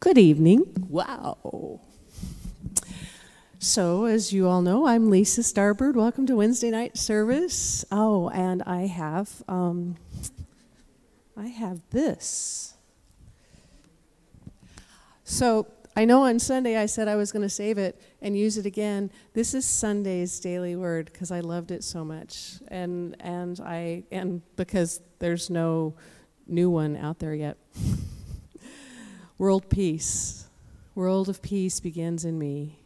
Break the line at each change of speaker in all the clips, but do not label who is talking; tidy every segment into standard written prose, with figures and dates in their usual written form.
Good evening. Wow. So, as you all know, I'm Lisa Starbird. Welcome to Wednesday night service. Oh, and I have this. So, I know on Sunday I said I was going to save it and use it again. This is Sunday's daily word because I loved it so much, and because there's no new one out there yet. World peace. World of peace begins in me.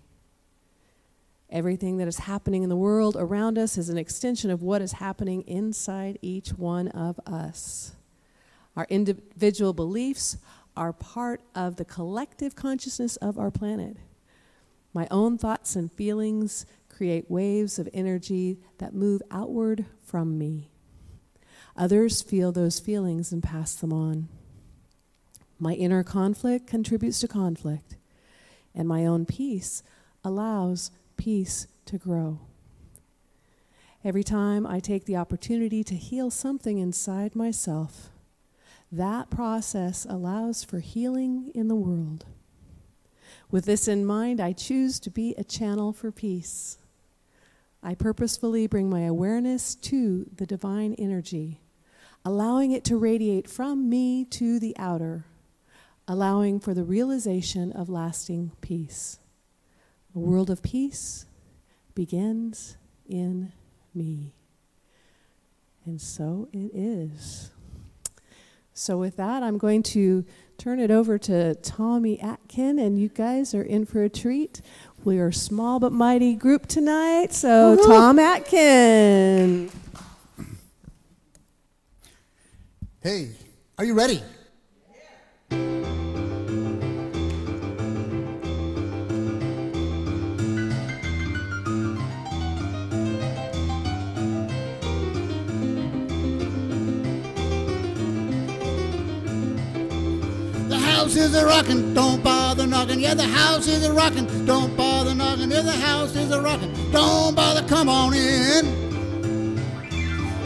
Everything that is happening in the world around us is an extension of what is happening inside each one of us. Our individual beliefs are part of the collective consciousness of our planet. My own thoughts and feelings create waves of energy that move outward from me. Others feel those feelings and pass them on. My inner conflict contributes to conflict, and my own peace allows peace to grow. Every time I take the opportunity to heal something inside myself, that process allows for healing in the world. With this in mind, I choose to be a channel for peace. I purposefully bring my awareness to the divine energy, allowing it to radiate from me to the outer, allowing for the realization of lasting peace. A world of peace begins in me. And so it is. So with that, I'm going to turn it over to Tommy Atkin, and you guys are in for a treat. We are a small but mighty group tonight, so woo-hoo. Tom Atkin.
Hey, are you ready? The house is a rockin', don't bother knockin'. Yeah, the house is a rockin', don't bother knockin'. Yeah, the house is a rockin', don't bother, come on in.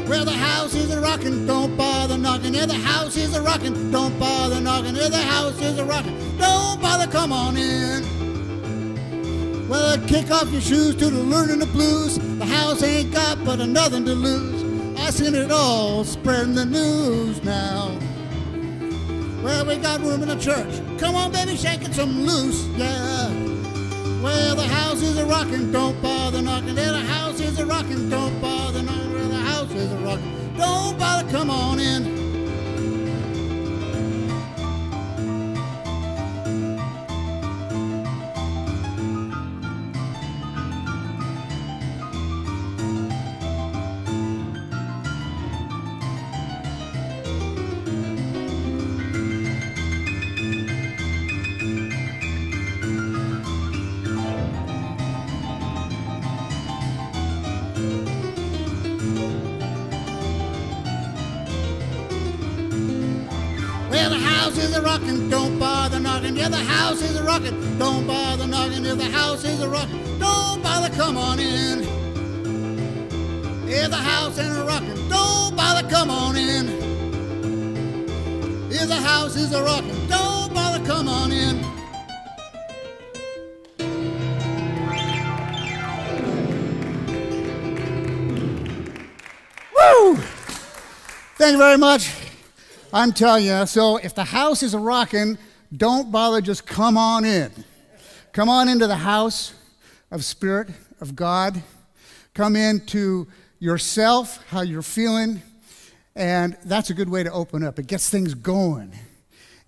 Well, the house is a rockin', don't bother knockin'. Yeah, the house is a rockin', don't bother knockin'. Yeah, the house is a rockin', don't bother, come on in. Well, kick off your shoes to the learning the blues. The house ain't got but nothing to lose. I seen it all, spreading the news now. Well, we got room in the church. Come on, baby, shaking some loose, yeah. Well, the house is a rockin', don't bother knocking. Yeah, the house is a rockin', don't bother knocking. Well, the house is a rockin', don't bother, come on in. Rockin', don't bother knocking. Yeah, the house is a rockin', don't bother knocking. Yeah, the house is a rockin', don't bother, come on in. Yeah, the house ain't a rockin', don't bother, come on in. Yeah, the house is a rockin', don't bother, come on in. Woo! Thank you very much. I'm telling you, so if the house is a rockin', don't bother, just come on in. Come on into the house of Spirit, of God. Come into yourself, how you're feeling, and that's a good way to open up. It gets things going,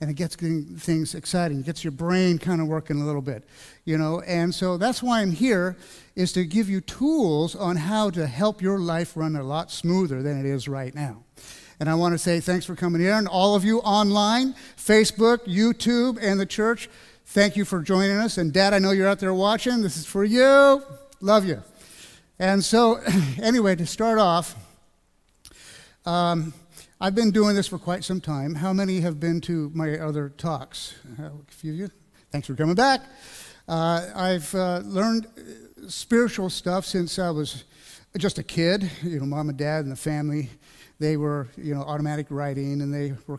and it gets things exciting. It gets your brain kind of working a little bit, you know, and so that's why I'm here, is to give you tools on how to help your life run a lot smoother than it is right now. And I want to say thanks for coming here. And all of you online, Facebook, YouTube, and the church, thank you for joining us. And Dad, I know you're out there watching. This is for you. Love you. And so, anyway, to start off, I've been doing this for quite some time. How many have been to my other talks? A few of you. Thanks for coming back. I've learned spiritual stuff since I was just a kid. You know, Mom and Dad and the family, they were, you know, automatic writing, and they were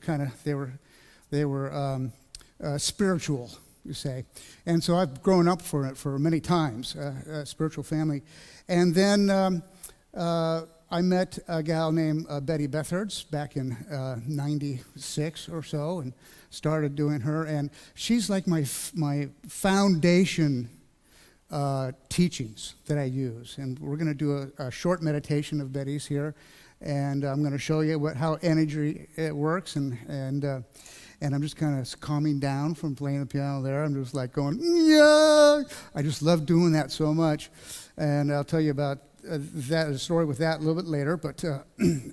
spiritual, you say. And so I've grown up for it for many times, spiritual family. And then I met a gal named Betty Bethards back in 96 or so, and started doing her. And she's like my foundation teachings that I use. And we're going to do a short meditation of Betty's here, and I'm going to show you how energy it works, and I'm just kind of calming down from playing the piano there. I'm just like going, yeah. I just love doing that so much, and I'll tell you about a story with that a little bit later. But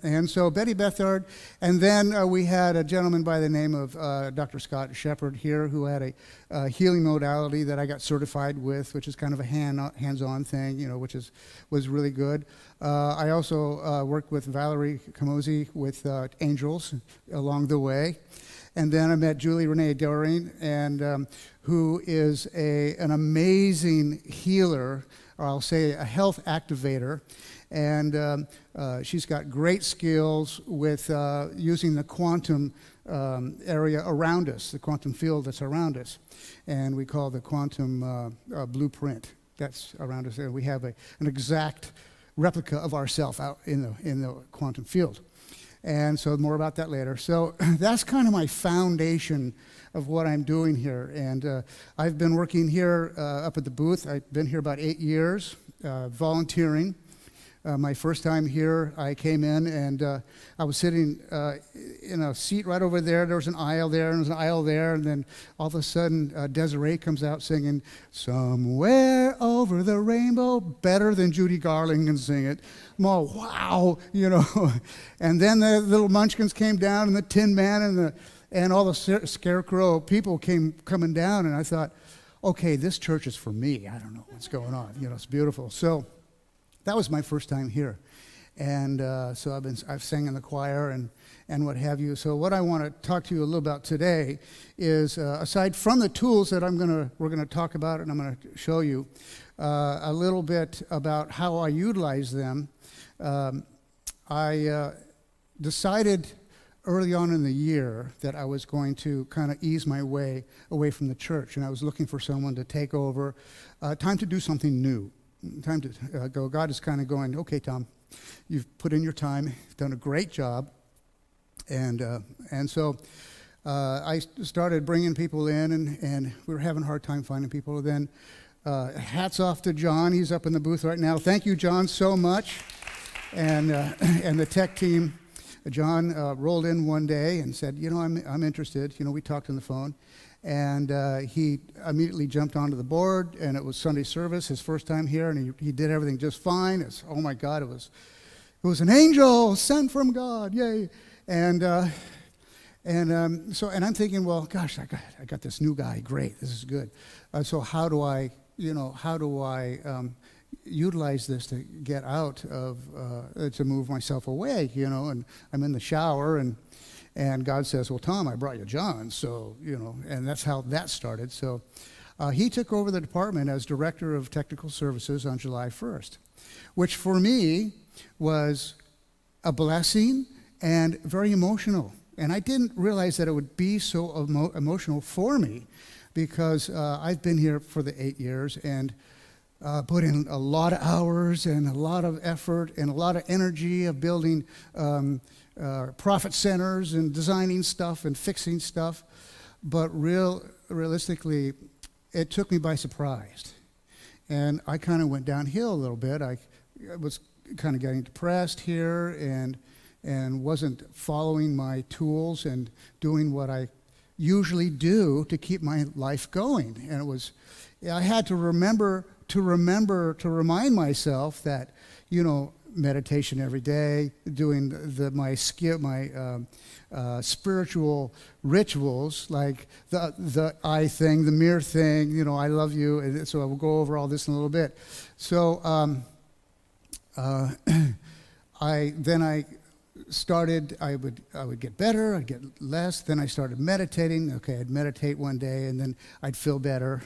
and so Betty Bethard, and then we had a gentleman by the name of Dr. Scott Shepard here, who had a healing modality that I got certified with, which is kind of a hands-on thing, which was really good. I also worked with Valerie Camozzi with Angels along the way. And then I met Julie Renee Doring, and who is an amazing healer, or I'll say a health activator. And she's got great skills with using the quantum area around us, the quantum field that's around us. And we call the quantum blueprint that's around us. And we have an exact replica of ourselves out in the quantum field. And so more about that later. So that's kind of my foundation of what I'm doing here. And I've been working here up at the booth. I've been here about 8 years, volunteering. My first time here, I came in and I was sitting in a seat right over there. There was an aisle there, and there was an aisle there, and then all of a sudden Desiree comes out singing, "Somewhere Over the Rainbow," better than Judy Garland can sing it. I'm all, wow, And then the little munchkins came down, and the Tin Man and all the Scarecrow people came coming down, and I thought, okay, this church is for me. I don't know what's going on. It's beautiful. So that was my first time here, and so I've sang in the choir and what have you. So what I want to talk to you a little about today is, aside from the tools that we're gonna talk about, and I'm gonna show you a little bit about how I utilize them. I decided early on in the year that I was going to kind of ease my way away from the church, and I was looking for someone to take over. Time to do something new. Time to go. God is kind of going, okay, Tom, you've put in your time, you've done a great job. And so I started bringing people in, and we were having a hard time finding people. Then hats off to John. He's up in the booth right now. Thank you, John, so much. And the tech team. John rolled in one day and said, I'm interested. We talked on the phone. And he immediately jumped onto the board, and it was Sunday service, his first time here, and he did everything just fine. Oh my God, it was an angel sent from God, yay! And I'm thinking, well, gosh, I got this new guy, great, this is good. So how do I utilize this to get out of to move myself away? And I'm in the shower and God says, well, Tom, I brought you John. So, and that's how that started. So he took over the department as Director of Technical Services on July 1st, which for me was a blessing and very emotional. And I didn't realize that it would be so emotional for me, because I've been here for the 8 years and put in a lot of hours and a lot of effort and a lot of energy of building profit centers and designing stuff and fixing stuff, but realistically, it took me by surprise, and I kind of went downhill a little bit. I was kind of getting depressed here, and wasn't following my tools and doing what I usually do to keep my life going. And I had to remind myself that, meditation every day, doing my spiritual rituals, like the I thing, the mirror thing, I love you. And so I will go over all this in a little bit. So I started, I would get better, I'd get less. Then I started meditating. Okay, I'd meditate one day, and then I'd feel better.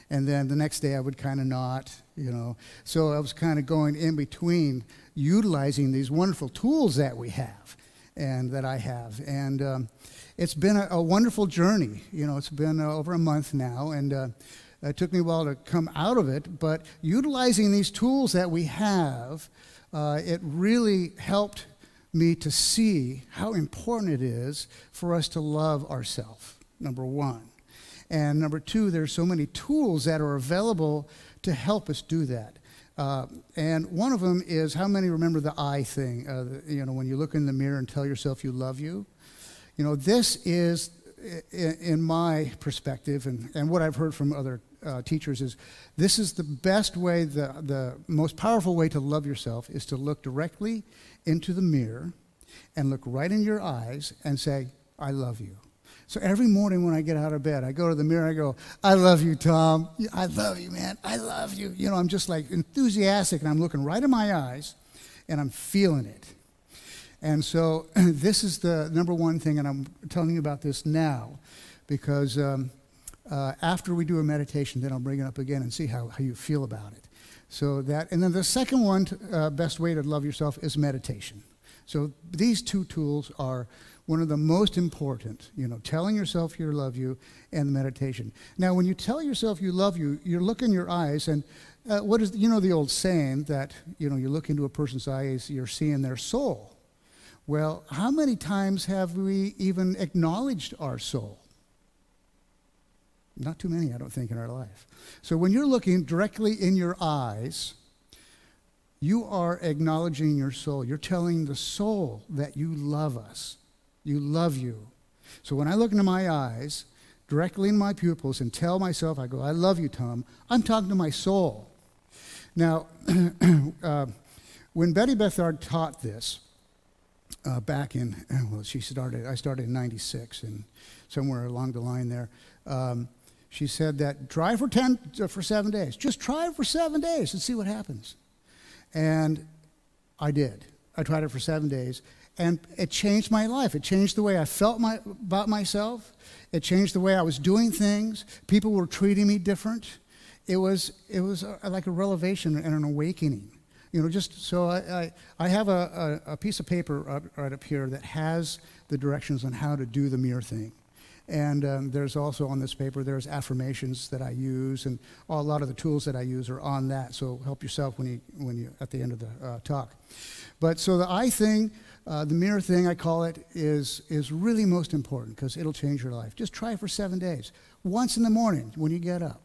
And then the next day I would kind of not, So I was kind of going in between, utilizing these wonderful tools that we have. and that I have. And it's been a wonderful journey. It's been over a month now, and it took me a while to come out of it, but utilizing these tools that we have, it really helped me to see how important it is for us to love ourselves, number one. And number two, there's so many tools that are available to help us do that. And one of them is, how many remember the I thing? When you look in the mirror and tell yourself you love you. This is, in my perspective, and what I've heard from other teachers is, this is the best way, the most powerful way to love yourself is to look directly into the mirror and look right in your eyes and say, I love you. So every morning when I get out of bed, I go to the mirror, I go, I love you, Tom. I love you, man. I love you. I'm just like enthusiastic, and I'm looking right in my eyes, and I'm feeling it. And so this is the number one thing, and I'm telling you about this now because after we do a meditation, then I'll bring it up again and see how you feel about it. So that, and then the second one, best way to love yourself is meditation. So these two tools are one of the most important, telling yourself you love you and meditation. Now, when you tell yourself you love you, you look in your eyes, and what is, the old saying that, you look into a person's eyes, you're seeing their soul. Well, how many times have we even acknowledged our soul? Not too many, I don't think, in our life. So when you're looking directly in your eyes, you are acknowledging your soul. You're telling the soul that you love us. You love you. So when I look into my eyes, directly in my pupils, and tell myself, I go, I love you, Tom, I'm talking to my soul. Now, when Betty Bethard taught this, back in, I started in 96, and somewhere along the line there, she said that try for 7 days. Just try it for 7 days and see what happens. And I did. I tried it for 7 days, and it changed my life. It changed the way I felt about myself. It changed the way I was doing things. People were treating me different. It was like a revelation and an awakening. Just so I have a piece of paper right up here that has the directions on how to do the mirror thing. And there's also on this paper, there's affirmations that I use, and a lot of the tools that I use are on that. So help yourself when you at the end of the talk. But so the I thing, the mirror thing, I call it, is really most important because it'll change your life. Just try it for 7 days. Once in the morning when you get up.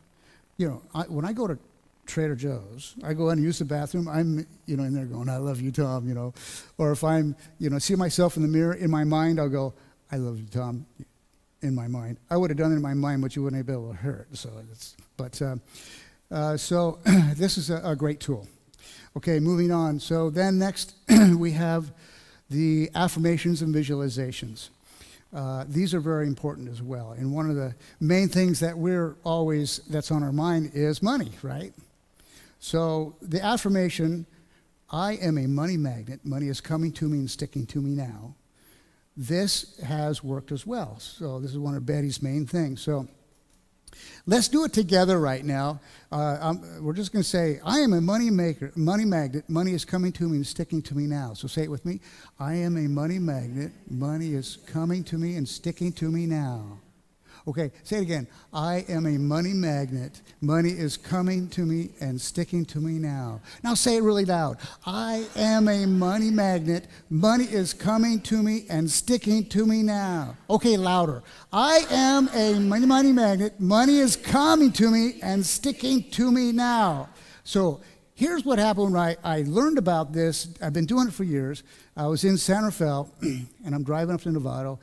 When I go to Trader Joe's, I go in and use the bathroom, I'm, in there going, I love you, Tom, Or if I'm, see myself in the mirror, in my mind, I'll go, I love you, Tom, in my mind. I would have done it in my mind, but you wouldn't have been able to hear it. So this is a great tool. Okay, moving on. So then next we have the affirmations and visualizations. These are very important as well. And one of the main things that that's on our mind is money, right? So the affirmation, I am a money magnet. Money is coming to me and sticking to me now. This has worked as well. So this is one of Betty's main things. So let's do it together right now. We're just going to say, I am a money magnet. Money is coming to me and sticking to me now. So say it with me. I am a money magnet. Money is coming to me and sticking to me now. Okay, say it again. I am a money magnet. Money is coming to me and sticking to me now. Now say it really loud. I am a money magnet. Money is coming to me and sticking to me now. Okay, louder. I am a money magnet. Money is coming to me and sticking to me now. So here's what happened when I learned about this. I've been doing it for years. I was in San Rafael, and I'm driving up to Novato.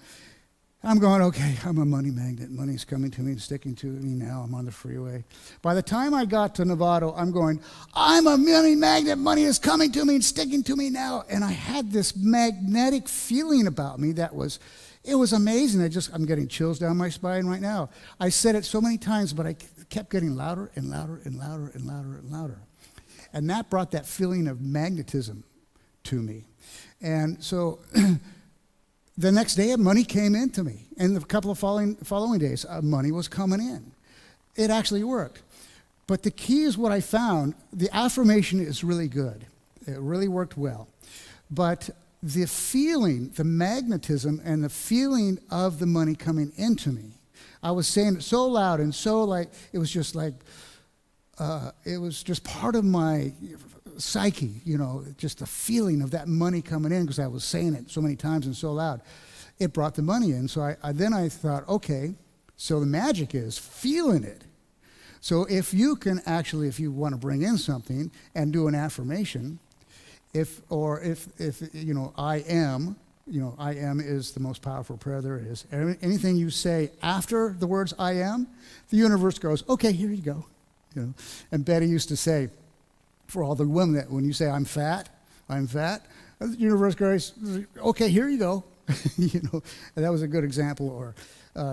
I'm going, okay, I'm a money magnet. Money's coming to me and sticking to me now. I'm on the freeway. By the time I got to Novato, I'm going, I'm a money magnet. Money is coming to me and sticking to me now. And I had this magnetic feeling about me it was amazing. I'm getting chills down my spine right now. I said it so many times, but I kept getting louder and louder and louder and louder and louder. And that brought that feeling of magnetism to me. And so the next day, money came into me. And a couple of following days, money was coming in. It actually worked. But the key is what I found. The affirmation is really good. It really worked well. But the feeling, the magnetism and the feeling of the money coming into me, I was saying it so loud and so like, it was just part of my psyche, just the feeling of that money coming in because I was saying it so many times and so loud. It brought the money in. So then I thought, okay, so the magic is feeling it. So if you want to bring in something and do an affirmation, if I am is the most powerful prayer there is. Anything you say after the words I am, the universe goes, okay, here you go. And Betty used to say, for all the women, that when you say I'm fat, the universe goes, okay, here you go. And that was a good example, or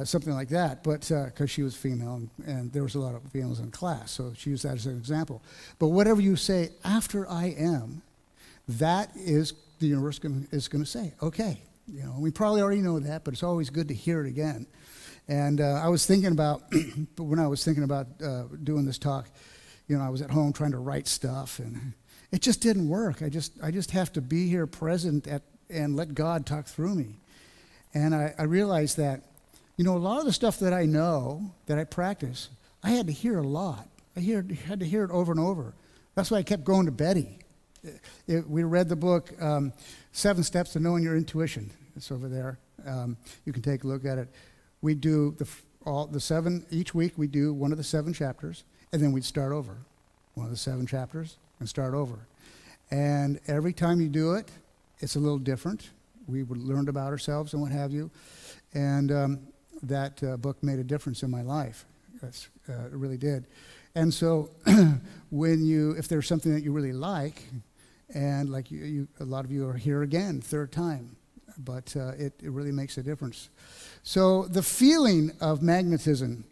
something like that. But because she was female, and there was a lot of females in class, so she used that as an example. But whatever you say after I am, that is the universe is going to say, okay. We probably already know that, but it's always good to hear it again. And I was thinking about, when I was thinking about doing this talk, I was at home trying to write stuff, and it just didn't work. I just have to be here present and let God talk through me. And I realized that, a lot of the stuff that I know, that I practice, I had to hear a lot. I had to hear it over and over. That's why I kept going to Betty. We read the book, 7 Steps to Knowing Your Intuition. It's over there. You can take a look at it. We do the 7, each week we do one of the 7 chapters, and then we'd start over. One of the 7 chapters, and start over. And every time you do it, it's a little different. We learned about ourselves and what have you. And that book made a difference in my life. It really did. And so if there's something that you really like, and like a lot of you are here again, 3rd time, but it really makes a difference. So the feeling of magnetism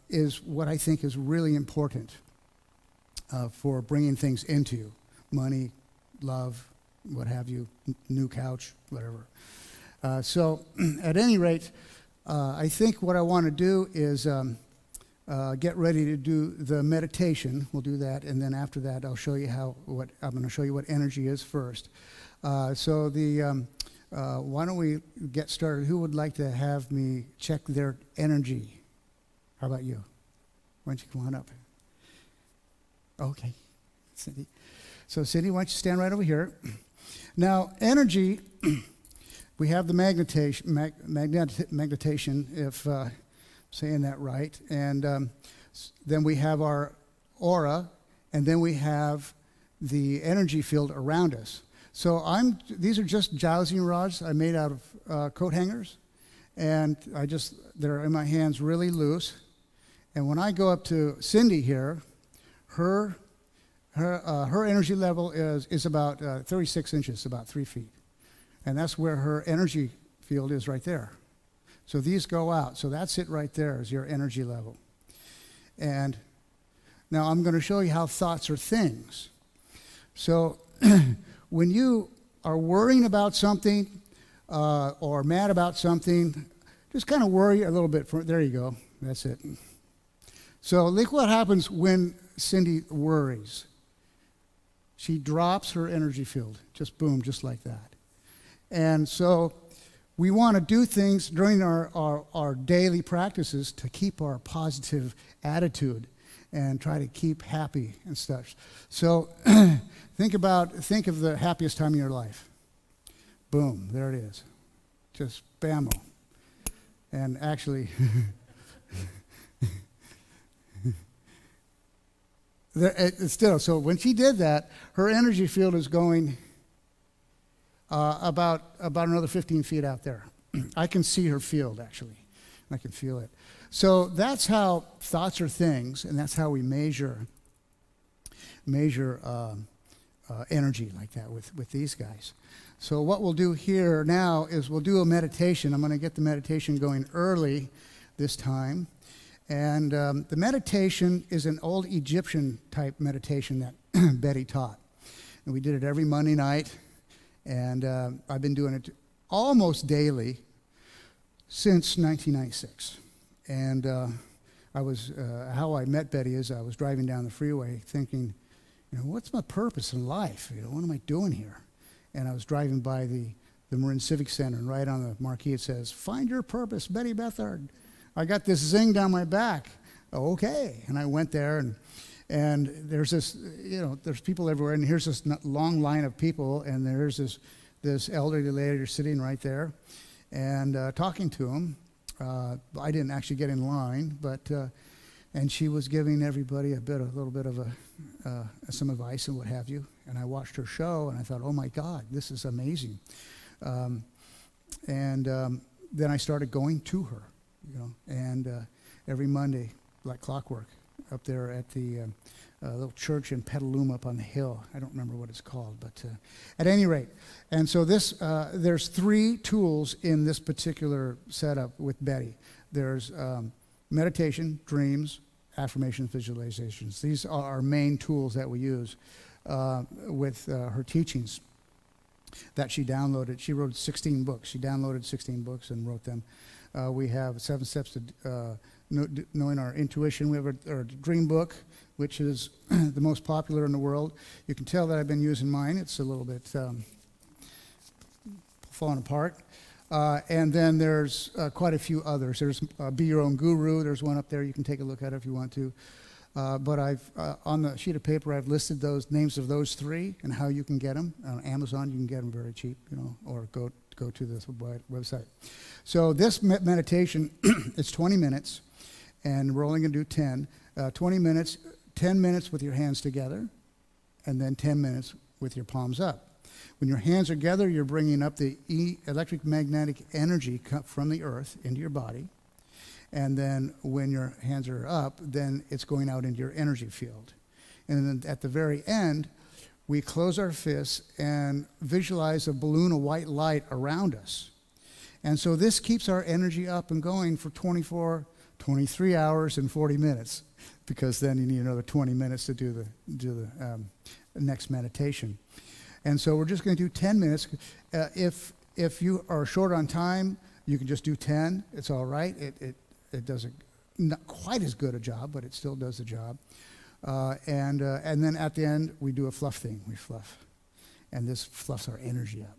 is what I think is really important for bringing things into you. Money, love, what have you, new couch, whatever. So at any rate, I think what I want to do is get ready to do the meditation. We'll do that, and then after that, I'll show you I'm going to show you what energy is first. Why don't we get started? Who would like to have me check their energy? How about you? Why don't you come on up? Okay, Cindy. So Cindy, why don't you stand right over here? Now, energy, we have the magnetation, if I'm saying that right, and then we have our aura, and then we have the energy field around us. So these are just dowsing rods I made out of coat hangers, and they're in my hands really loose. And when I go up to Cindy here, her energy level is about 36 inches, about 3 feet. And that's where her energy field is right there. So these go out. So that's it right there is your energy level. And now I'm going to show you how thoughts are things. So when you are worrying about something or mad about something, just kind of worry a little bit. There you go. That's it. So look what happens when Cindy worries. She drops her energy field. Just boom, just like that. And so we want to do things during our daily practices to keep our positive attitude and try to keep happy and stuff. So think of the happiest time of your life. Boom, there it is. Just bam-o. And actually, so when she did that, her energy field is going about another 15 feet out there. I can see her field, actually. I can feel it. So that's how thoughts are things, and that's how we measure energy like that with these guys. So what we'll do here now is we'll do a meditation. I'm going to get the meditation going early this time. And the meditation is an old Egyptian type meditation that Betty taught. And we did it every Monday night. And I've been doing it almost daily since 1996. And how I met Betty is I was driving down the freeway thinking, what's my purpose in life? What am I doing here? and I was driving by the Marin Civic Center, and right on the marquee it says, "Find your purpose, Betty Bethard." I got this zing down my back. Okay, and I went there, and there's this, there's people everywhere, and here's this long line of people, and there's this elderly lady sitting right there, and talking to him. I didn't actually get in line, but and she was giving everybody a little bit of some advice and what have you. And I watched her show, and I thought, oh my God, this is amazing. Then I started going to her, and every Monday, like clockwork, up there at the little church in Petaluma up on the hill. I don't remember what it's called, but at any rate. And so there's 3 tools in this particular setup with Betty. There's meditation, dreams, affirmations, visualizations. These are our main tools that we use with her teachings that she downloaded. She wrote 16 books. She downloaded 16 books and wrote them. We have 7 steps to knowing our intuition. We have our dream book, which is the most popular in the world. You can tell that I've been using mine. It's a little bit falling apart. And then there's quite a few others. There's Be Your Own Guru. There's one up there. You can take a look at it if you want to. But I've on the sheet of paper, I've listed those names of those 3 and how you can get them. On Amazon, you can get them very cheap, or go to this website. So this meditation, it's 20 minutes, and we're only going to do 10. 20 minutes, 10 minutes with your hands together, and then 10 minutes with your palms up. When your hands are together, you're bringing up the electric magnetic energy from the earth into your body. And then when your hands are up, then it's going out into your energy field. And then at the very end, we close our fists and visualize a balloon of white light around us. And so this keeps our energy up and going for 23 hours and 40 minutes, because then you need another 20 minutes to do the next meditation. And so we're just going to do 10 minutes. If you are short on time, you can just do 10. It's all right. It does not quite as good a job, but it still does the job. And then at the end, we do a fluff thing. We fluff. And this fluffs our energy up.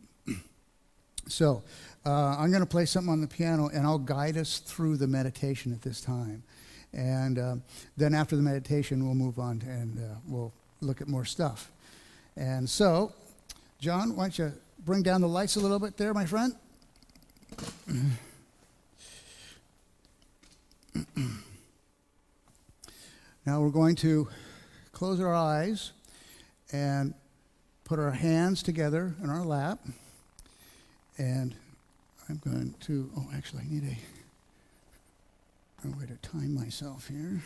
So I'm going to play something on the piano, and I'll guide us through the meditation at this time. And then after the meditation, we'll move on and we'll look at more stuff. And so, John, why don't you bring down the lights a little bit there, my friend? Now we're going to close our eyes and put our hands together in our lap. And I'm going to, actually I need a way to time myself here.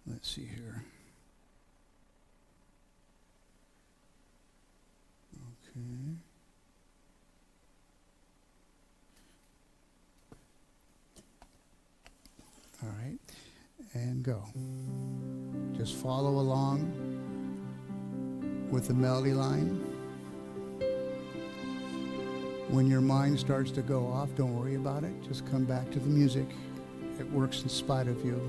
Let's see here. Okay. All right, and go. Just follow along with the melody line. When your mind starts to go off, don't worry about it. Just come back to the music. It works in spite of you.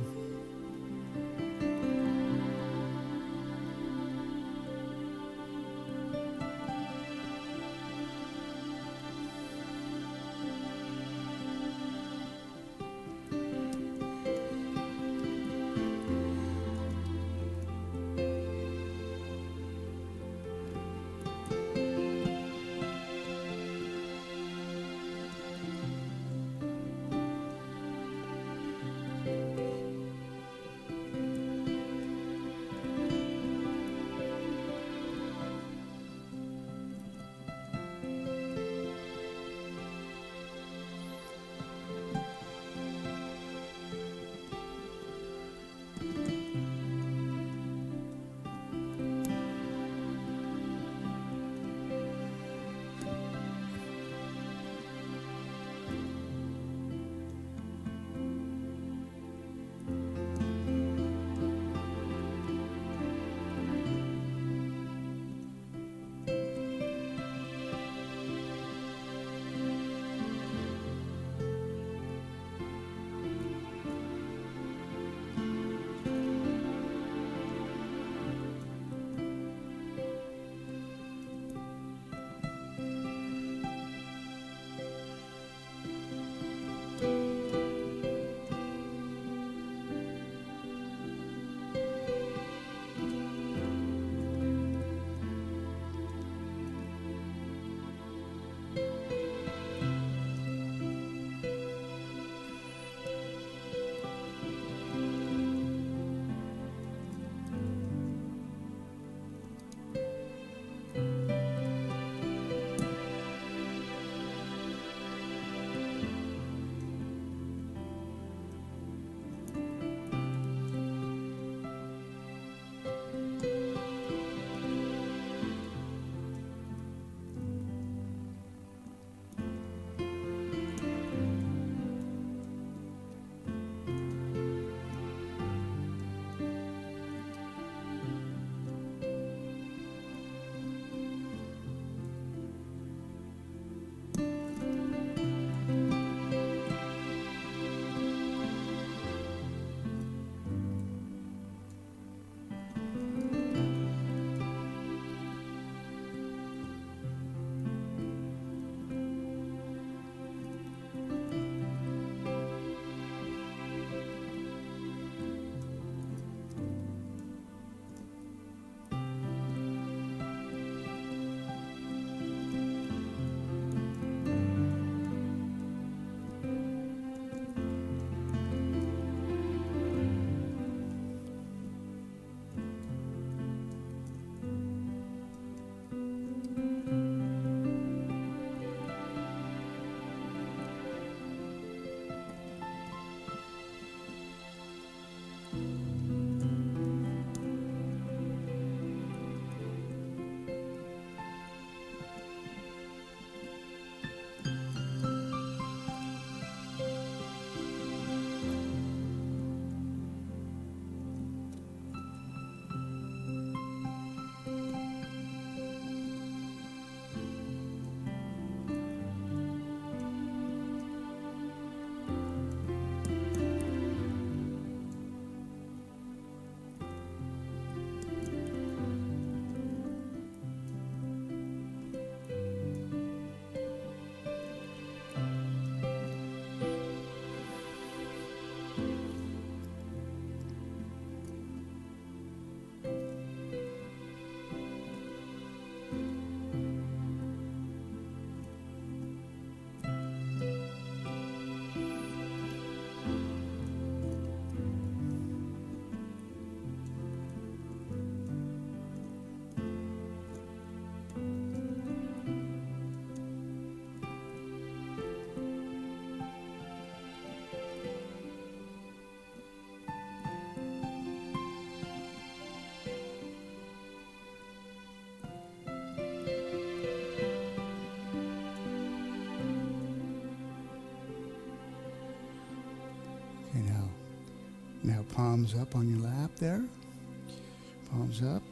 Palms up on your lap there. Palms up.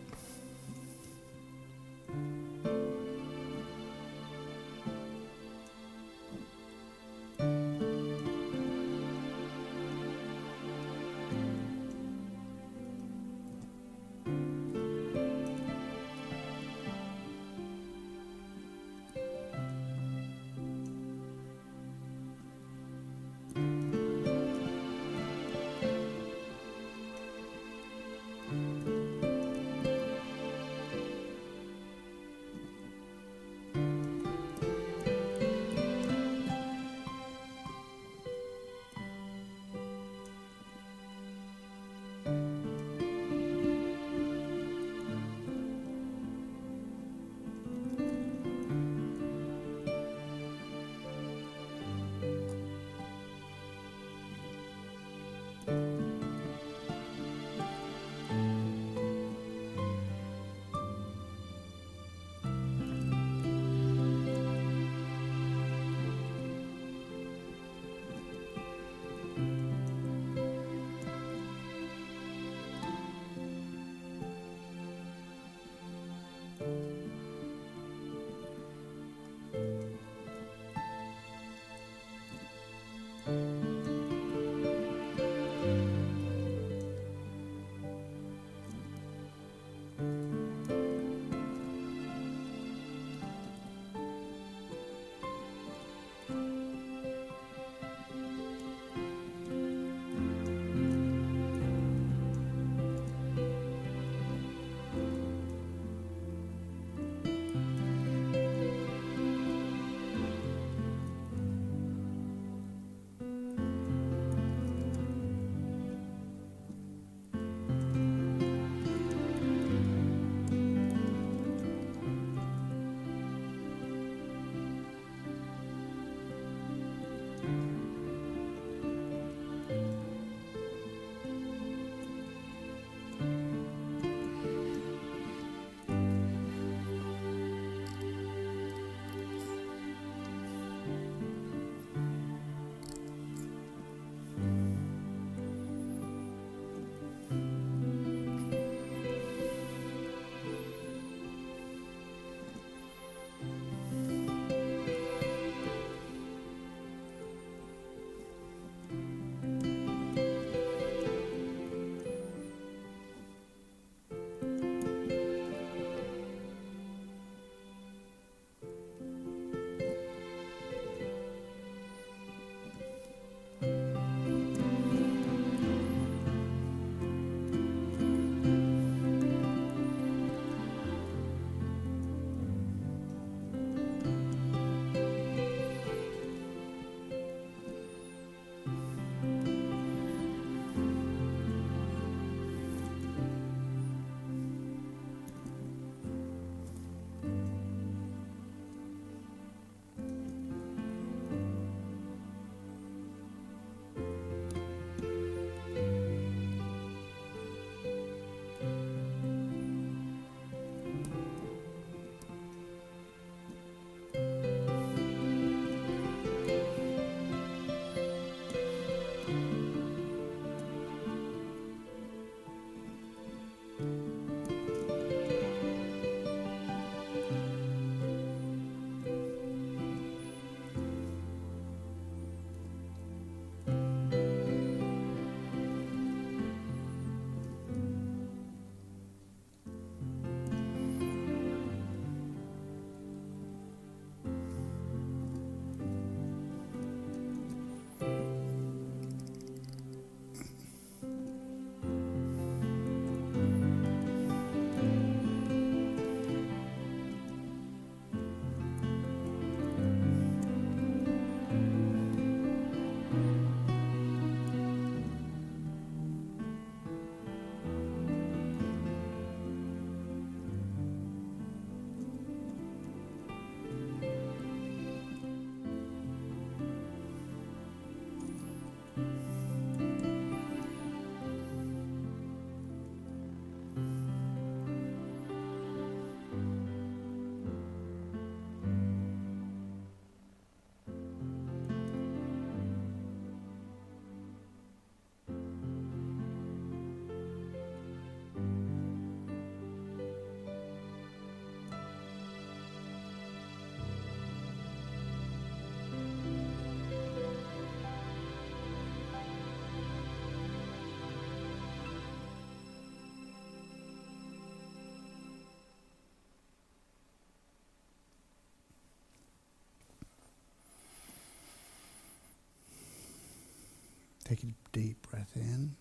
Take a deep breath in.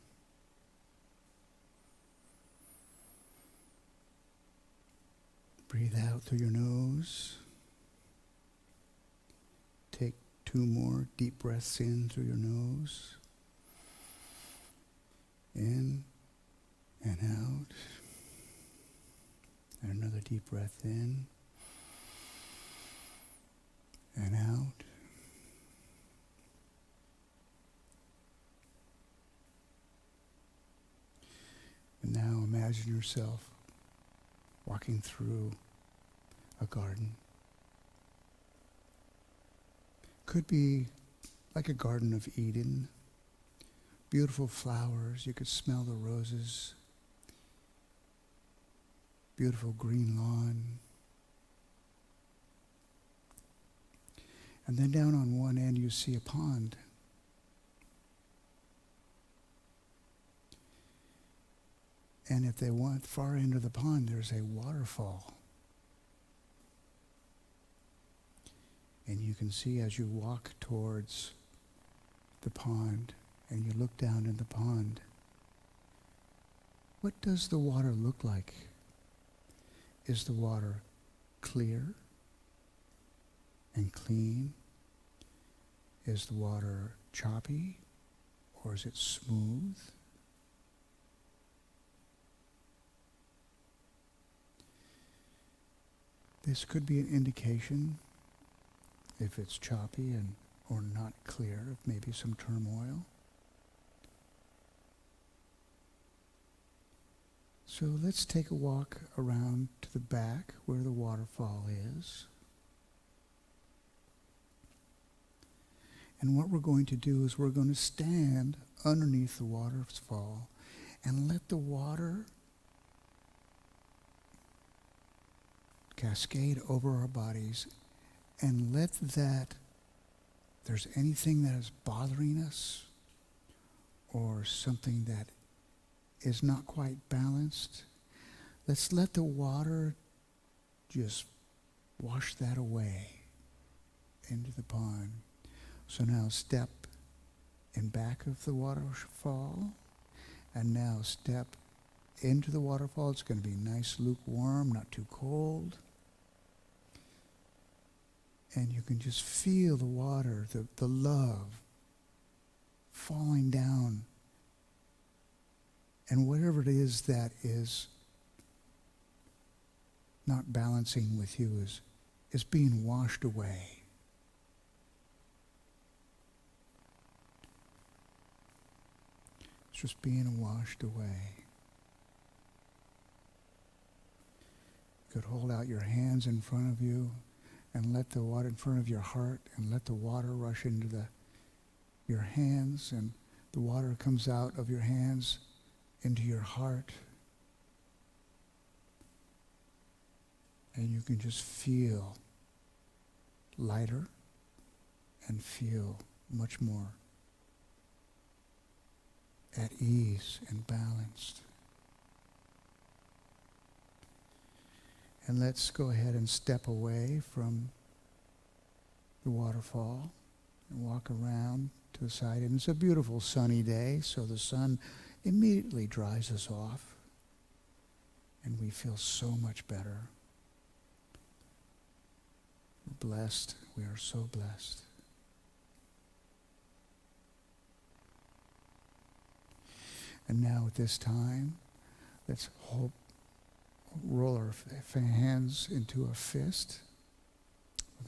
Breathe out through your nose. Take 2 more deep breaths in through your nose. In and out. And another deep breath in and out. And now imagine yourself walking through a garden. Could be like a Garden of Eden. Beautiful flowers, you could smell the roses. Beautiful green lawn. And then down on one end you see a pond. And at the far end of the pond, there's a waterfall. And you can see as you walk towards the pond and you look down in the pond, what does the water look like? Is the water clear and clean? Is the water choppy or is it smooth? This could be an indication, if it's choppy and or not clear, of maybe some turmoil. So let's take a walk around to the back where the waterfall is. And what we're going to do is we're going to stand underneath the waterfall and let the water cascade over our bodies, and let that, if there's anything that is bothering us or something that is not quite balanced, let's let the water just wash that away into the pond. So now step in back of the waterfall, and now step into the waterfall. It's going to be nice, lukewarm, not too cold. And you can just feel the water, the love falling down. And whatever it is that is not balancing with you is being washed away. It's just being washed away. You could hold out your hands in front of you and let the water in front of your heart, and let the water rush into your hands, and the water comes out of your hands into your heart. And you can just feel lighter and feel much more at ease and balanced. And let's go ahead and step away from the waterfall and walk around to the side. And it's a beautiful sunny day, so the sun immediately dries us off, and we feel so much better. We're blessed. We are so blessed. And now at this time, let's roll our hands into a fist.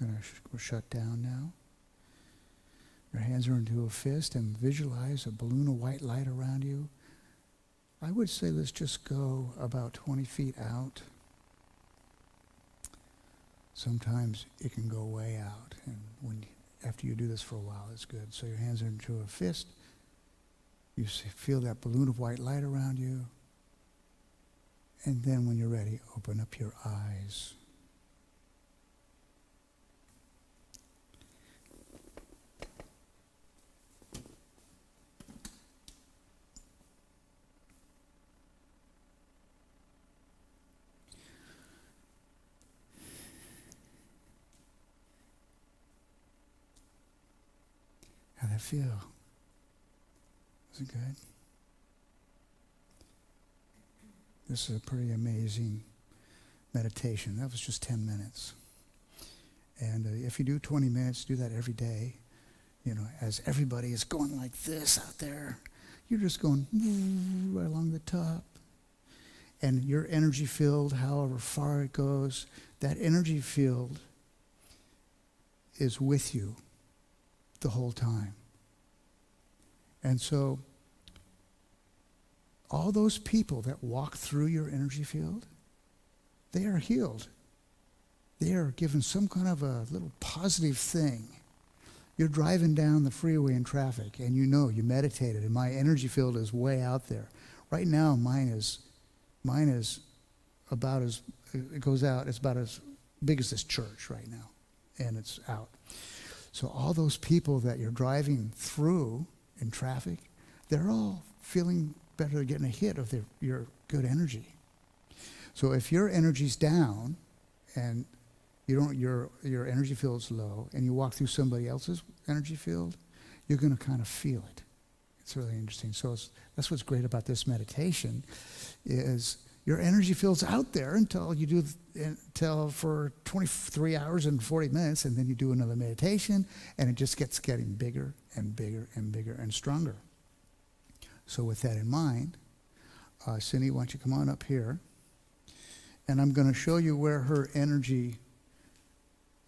We're shut down now. Your hands are into a fist, and visualize a balloon of white light around you. I would say let's just go about 20 feet out. Sometimes it can go way out, and after you do this for a while, it's good. So your hands are into a fist. You feel that balloon of white light around you. And then when you're ready, open up your eyes. How does that feel? it good? This is a pretty amazing meditation. That was just 10 minutes. And if you do 20 minutes, do that every day. You know, as everybody is going like this out there, you're just going right along the top. And your energy field, however far it goes, that energy field is with you the whole time. And so all those people that walk through your energy field, they are healed. They are given some kind of a little positive thing. You're driving down the freeway in traffic, and you know you meditated, and my energy field is way out there. Right now, mine is about as, it goes out, it's about as big as this church right now, and it's out. So all those people that you're driving through in traffic, they're all feeling better, getting a hit of your good energy. So if your energy's down and you don't, your energy field's low, and you walk through somebody else's energy field, you're going to kind of feel it. It's really interesting. So that's what's great about this meditation, is your energy field's out there until for 23 hours and 40 minutes, and then you do another meditation, and it just gets getting bigger and bigger and bigger and stronger. So with that in mind, Cindy, why don't you come on up here, and I'm going to show you where her energy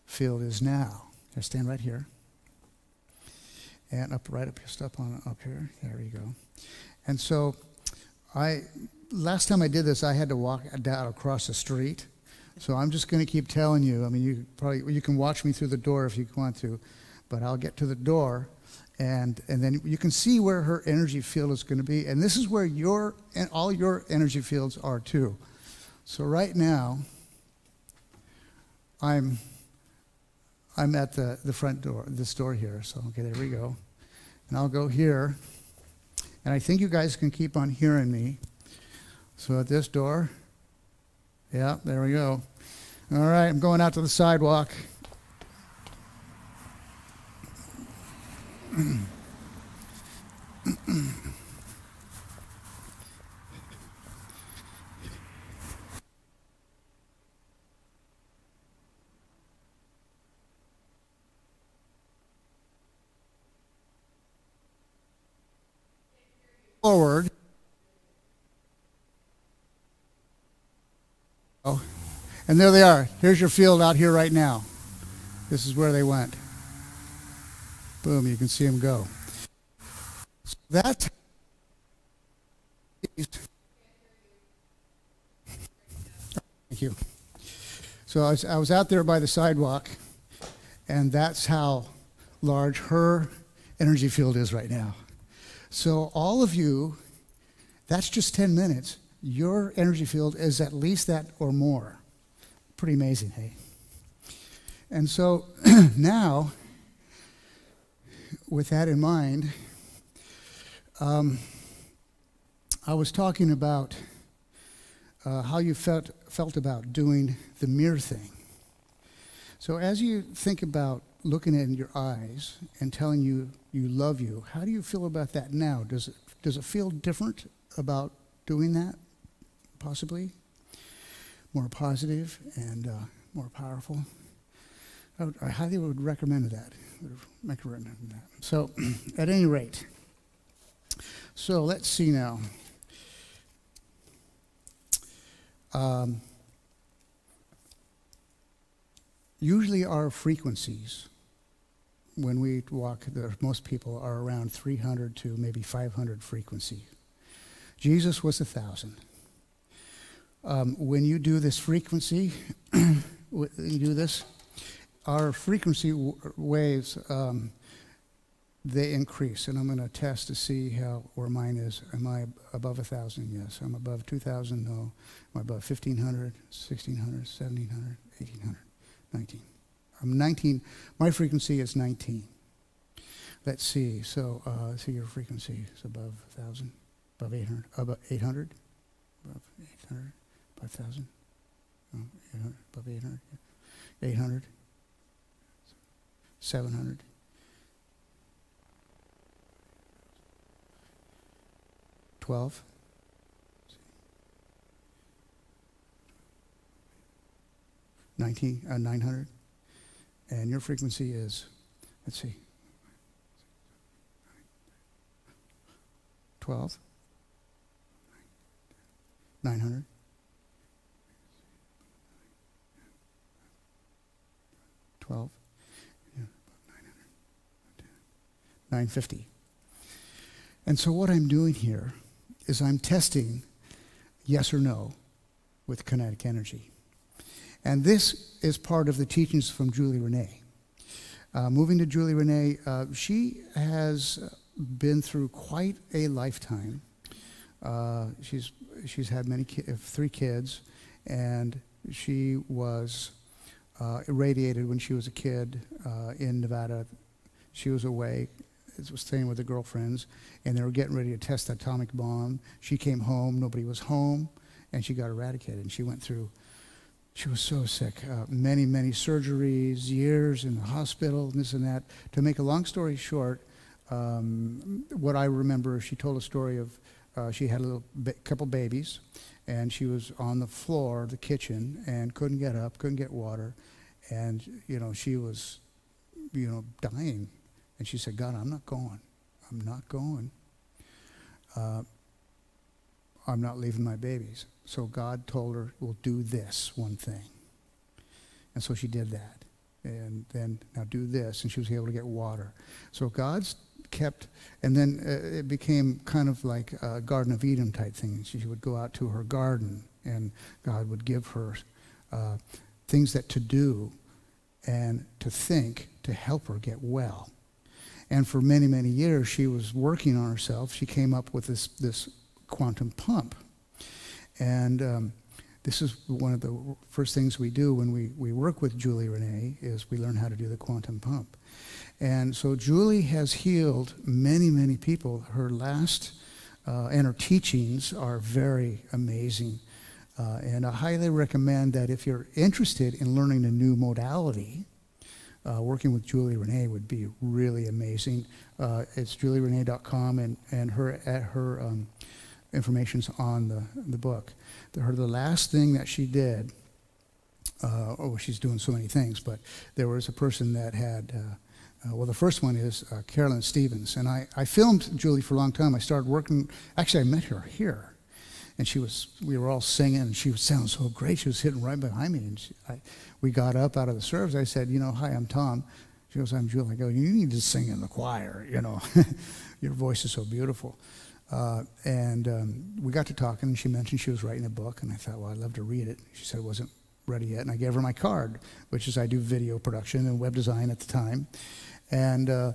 field is now. Now stand right here, and up here. There we go. And so last time I did this, I had to walk down across the street. So I'm just going to keep telling you. I mean, you can watch me through the door if you want to, but I'll get to the door, and then you can see where her energy field is going to be. And this is where all your energy fields are too. So right now, I'm at the front door, this door here. So okay, there we go. And I'll go here, and I think you guys can keep on hearing me. So at this door, yeah, there we go. All right, I'm going out to the sidewalk. Forward. Oh, and there they are. Here's your field out here right now. This is where they went. Boom, you can see them go. So that's thank you. So I was out there by the sidewalk, and that's how large her energy field is right now. So all of you, that's just 10 minutes. Your energy field is at least that or more. Pretty amazing, hey? And so now, with that in mind, I was talking about how you felt about doing the mirror thing. So as you think about looking in your eyes and telling you love you, how do you feel about that now? Does it feel different about doing that? Possibly more positive and more powerful. I highly would recommend that. So, at any rate, so let's see now. Usually our frequencies, when we walk, most people are around 300 to maybe 500 frequency. Jesus was 1,000. When you do this frequency, our frequency waves, they increase. And I'm going to test to see where mine is. Am I above 1,000? Yes. I'm above 2,000? No. Am I above 1,500, 1,600, 1,700, 1,800, 19? I'm 19. My frequency is 19. Let's see. So let's see, your frequency is above 1,000, above 800, above 800, above 800. 5,000? Oh, 800, above 800? 800? 700? 12. 900. And your frequency is, let's see, 12. 900. 12. 950. And so what I'm doing here is I'm testing yes or no with kinetic energy. And this is part of the teachings from Julie Renee. Moving to Julie Renee, she has been through quite a lifetime. She's had 3 kids, and she was irradiated when she was a kid in Nevada. She was away, was staying with her girlfriends, and they were getting ready to test the atomic bomb. She came home, nobody was home, and she got eradicated. And she was so sick. Many surgeries, years in the hospital, and this and that. To make a long story short, what I remember, she told a story of she had a couple babies, and she was on the floor of the kitchen and couldn't get up, couldn't get water, and she was dying. And she said, God, I'm not going. I'm not going. I'm not leaving my babies. So God told her, we'll do this one thing. And so she did that. And then, now do this. And she was able to get water. So God's kept, and then it became kind of like a Garden of Eden type thing. She would go out to her garden, and God would give her things to do and to think to help her get well. And for many years, she was working on herself. She came up with this quantum pump. And this is one of the first things we do when we work with Julie Renee, is we learn how to do the quantum pump. And so Julie has healed many people. Her last and her teachings are very amazing. And I highly recommend that if you're interested in learning a new modality, working with Julie Renee would be really amazing. It's julierenee.com, and her information's on the book. The last thing that she did, she's doing so many things, but there was a person that had, the first one is Carolyn Stevens, and I filmed Julie for a long time. I started working, actually I met her here, and we were all singing, and she was sounding so great. She was sitting right behind me, and we got up out of the service. I said, hi, I'm Tom. She goes, I'm Julie. I go, you need to sing in the choir, your voice is so beautiful. And we got to talking, and she mentioned she was writing a book, and I thought, well, I'd love to read it. She said it wasn't ready yet, and I gave her my card, which is I do video production and web design at the time. And a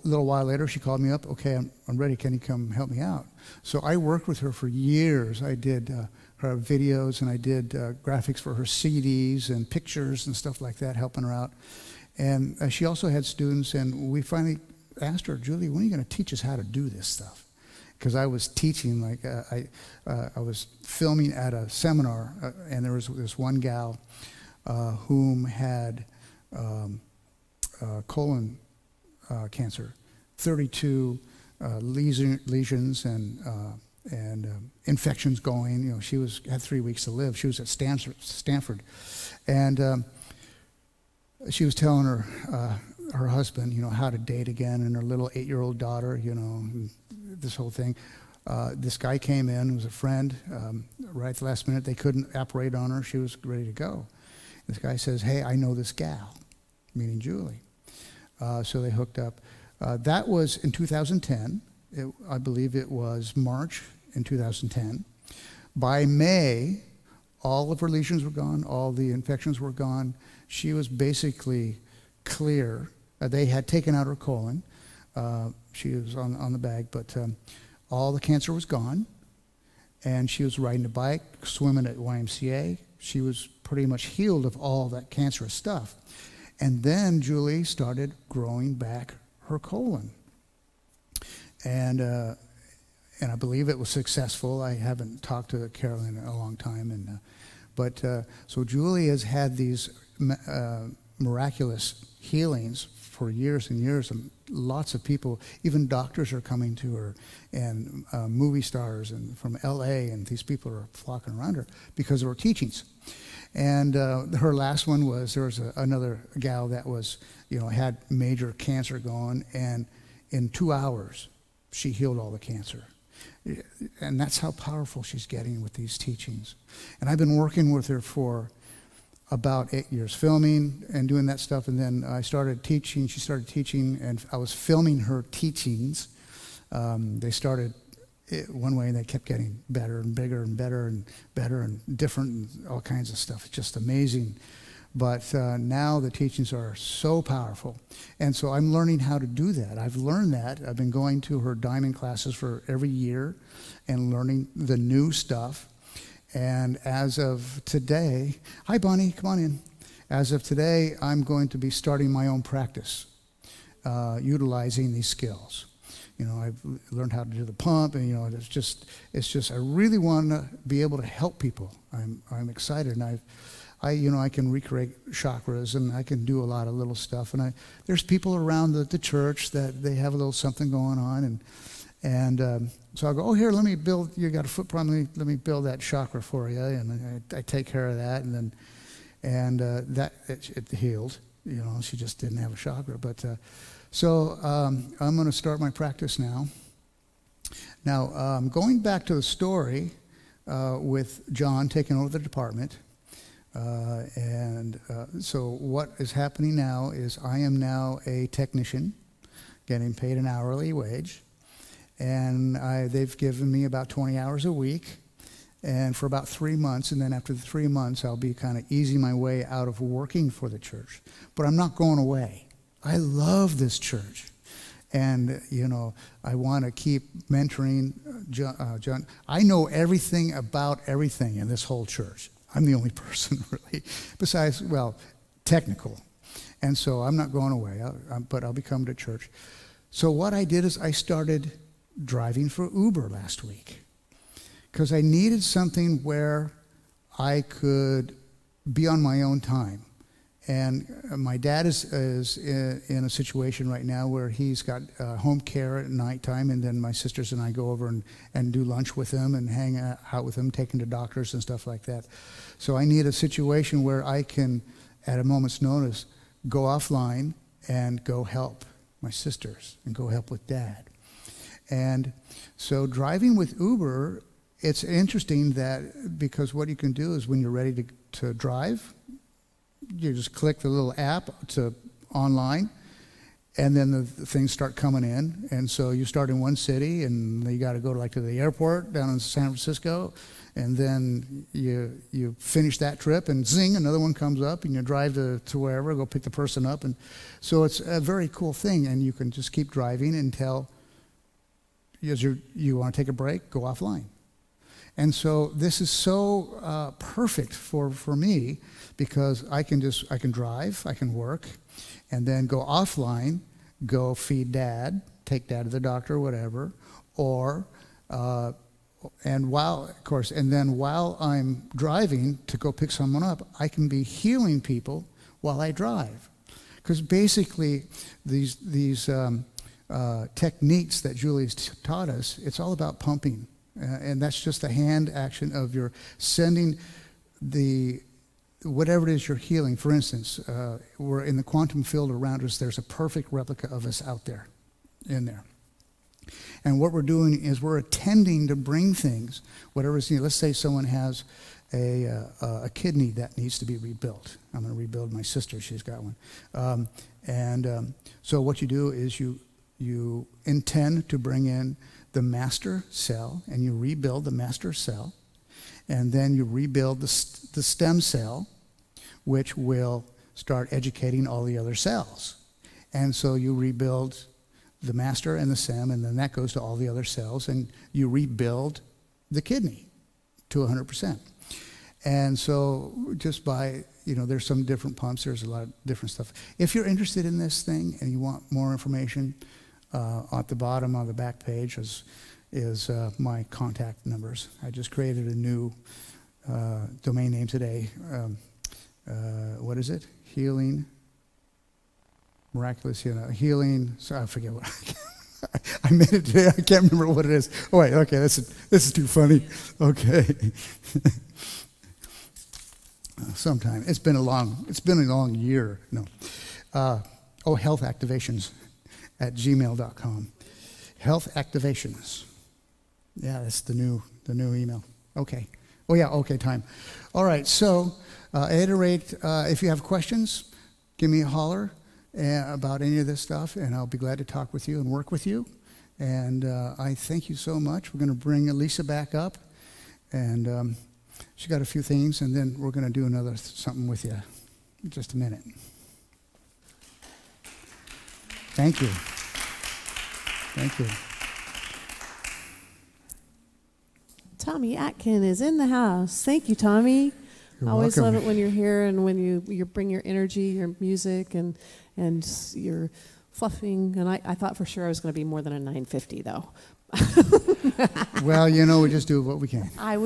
little while later, she called me up. Okay, I'm ready. Can you come help me out? So I worked with her for years. I did her videos, and I did graphics for her CDs and pictures and stuff like that, helping her out. And she also had students, and we finally asked her, Julie, when are you going to teach us how to do this stuff? Because I was teaching, I was filming at a seminar, and there was this one gal whom had colon cancer, 32 lesions and infections going. She had 3 weeks to live. She was at Stanford, and she was telling her husband, how to date again, and her little 8-year-old daughter, this whole thing. This guy came in, was a friend. Right at the last minute, they couldn't operate on her. She was ready to go. This guy says, hey, I know this gal, meaning Julie. So they hooked up. That was in 2010. I believe it was March in 2010. By May, all of her lesions were gone. All the infections were gone. She was basically clear. They had taken out her colon. She was on the bag, but all the cancer was gone. And she was riding a bike, swimming at YMCA. She was pretty much healed of all that cancerous stuff. And then Julie started growing back her colon. And I believe it was successful. I haven't talked to Carolyn in a long time. So Julie has had these miraculous healings for years and years, and lots of people, even doctors are coming to her, and movie stars and from LA, and these people are flocking around her because of her teachings. And her last one was, there was another gal that was, had major cancer going, and in 2 hours, she healed all the cancer. And that's how powerful she's getting with these teachings. And I've been working with her for about 8 years, filming and doing that stuff. And then I started teaching. She started teaching, and I was filming her teachings. They started one way, and they kept getting better and bigger and better and better and different and all kinds of stuff. It's just amazing. But now the teachings are so powerful. And so I'm learning how to do that. I've learned that. I've been going to her diamond classes for every year and learning the new stuff. And as of today, hi Bonnie, come on in. As of today, I'm going to be starting my own practice, utilizing these skills. I've learned how to do the pump, and it's just I really want to be able to help people. I'm excited, and I can recreate chakras, and I can do a lot of little stuff. And there's people around the church that they have a little something going on, and so I'll go, oh, here, let me build. You got a foot problem? Let me build that chakra for you, and I take care of that, and then it healed. She just didn't have a chakra, but so I'm going to start my practice now. Now, going back to the story with John taking over the department. So what is happening now is I am now a technician getting paid an hourly wage, and they've given me about 20 hours a week, and for about 3 months, and then after the 3 months I'll be kind of easing my way out of working for the church. But I'm not going away. I love this church, and I want to keep mentoring John. I know everything about everything in this whole church. I'm the only person, really, besides, technical. And so I'm not going away, but I'll be coming to church. So what I did is I started driving for Uber last week because I needed something where I could be on my own time. And my dad is in a situation right now where he's got home care at nighttime, and then my sisters and I go over and do lunch with him and hang out with him, take him to doctors and stuff like that. So I need a situation where I can, at a moment's notice, go offline and go help my sisters and go help with Dad. And so driving with Uber, it's interesting that because what you can do is when you're ready to drive, you just click the little app to online, and then the things start coming in. And so you start in one city, and you got to go to the airport down in San Francisco, and then you finish that trip, and zing, another one comes up, and you drive to wherever, go pick the person up. And so it's a very cool thing, and you can just keep driving until you want to take a break, go offline. And so this is so perfect for me because I can drive, I can work, and then go offline, go feed Dad, take Dad to the doctor, whatever, or and while I'm driving to go pick someone up, I can be healing people while I drive, because basically these techniques that Julie's taught us, it's all about pumping. And that's just the hand action of your sending whatever it is you're healing. For instance, we're in the quantum field around us. There's a perfect replica of us out there, in there. And what we're doing is we're attending to bring things, whatever is needed. Let's say someone has a kidney that needs to be rebuilt. I'm going to rebuild my sister. She's got one. So what you do is you intend to bring in the master cell, and you rebuild the master cell, and then you rebuild the stem cell, which will start educating all the other cells. And so you rebuild the master and the stem, and then that goes to all the other cells, and you rebuild the kidney to 100%. And so just by, there's some different pumps, there's a lot of different stuff. If you're interested in this thing and you want more information, at the bottom on the back page is my contact numbers. I just created a new domain name today. What is it? Healing miraculous healing. So I forget what I made it today. I can't remember what it is. Oh wait, okay, this is too funny. Okay. Sometime it's been a long year. No. Health activations at gmail.com. Health activations. Yeah, that's the new email. Okay. Oh yeah. Okay. Time. All right. So, at any rate, if you have questions, give me a holler about any of this stuff, and I'll be glad to talk with you and work with you. And I thank you so much. We're going to bring Lisa back up, and she got a few things, and then we're going to do another something with you in just a minute. Thank you. Thank you.
Tommy Atkin is in the house. Thank you, Tommy.
You're
I always
welcome.
love it when you're here and when you bring your energy, your music, and your fluffing. And I thought for sure I was going to be more than a 950, though.
Well, we just do what we can.
I